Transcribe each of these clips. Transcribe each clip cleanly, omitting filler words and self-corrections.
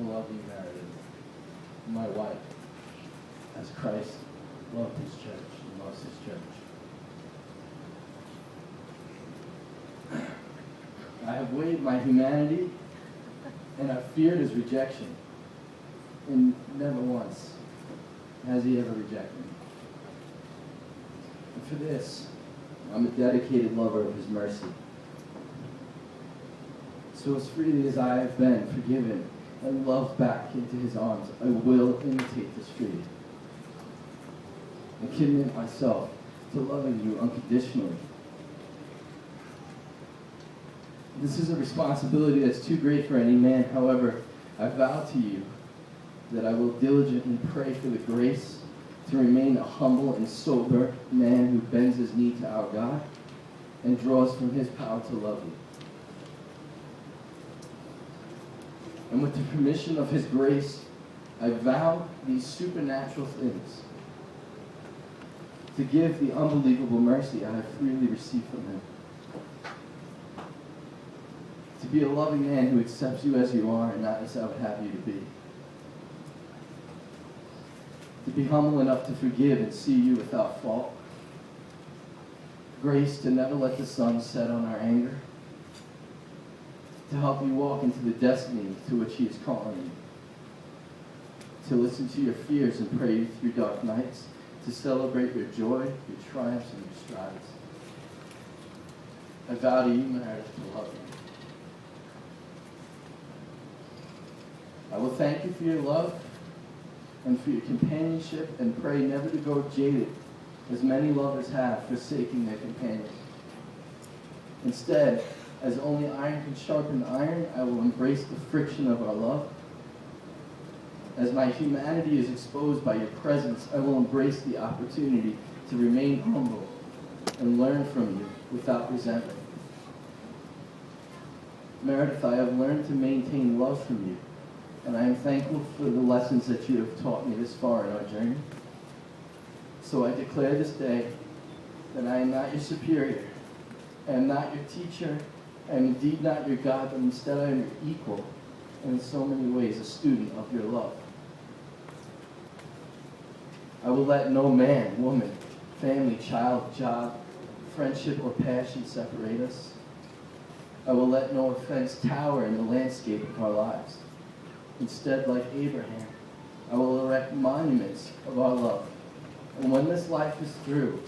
to love you, Meredith, my wife, as Christ loved his church and loves his church. I have weighed my humanity, and I've feared his rejection, and never once has he ever rejected me. And for this, I'm a dedicated lover of his mercy. So as freely as I have been forgiven and loved back into his arms, I will imitate this freedom and commit myself to loving you unconditionally. This is a responsibility that's too great for any man. However, I vow to you that I will diligently pray for the grace to remain a humble and sober man who bends his knee to our God and draws from his power to love you. And with the permission of his grace, I vow these supernatural things to give the unbelievable mercy I have freely received from him. To be a loving man who accepts you as you are and not as I would have you to be. To be humble enough to forgive and see you without fault. Grace to never let the sun set on our anger. To help you walk into the destiny to which he is calling you. To listen to your fears and pray you through dark nights. To celebrate your joy, your triumphs, and your strides. I vow to you, Meredith, to love you. I will thank you for your love and for your companionship, and pray never to go jaded, as many lovers have, forsaking their companions. Instead, as only iron can sharpen iron, I will embrace the friction of our love. As my humanity is exposed by your presence, I will embrace the opportunity to remain humble and learn from you without resentment. Meredith, I have learned to maintain love from you, and I am thankful for the lessons that you have taught me this far in our journey. So I declare this day that I am not your superior, I am not your teacher, I am indeed not your God, but instead I am your equal, and in so many ways a student of your love. I will let no man, woman, family, child, job, friendship, or passion separate us. I will let no offense tower in the landscape of our lives. Instead, like Abraham, I will erect monuments of our love. And when this life is through,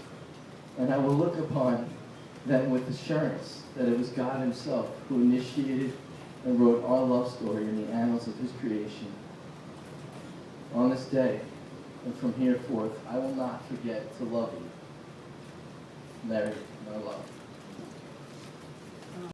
and I will look upon them with assurance that it was God himself who initiated and wrote our love story in the annals of his creation. On this day, and from here forth, I will not forget to love you. Mary, my love.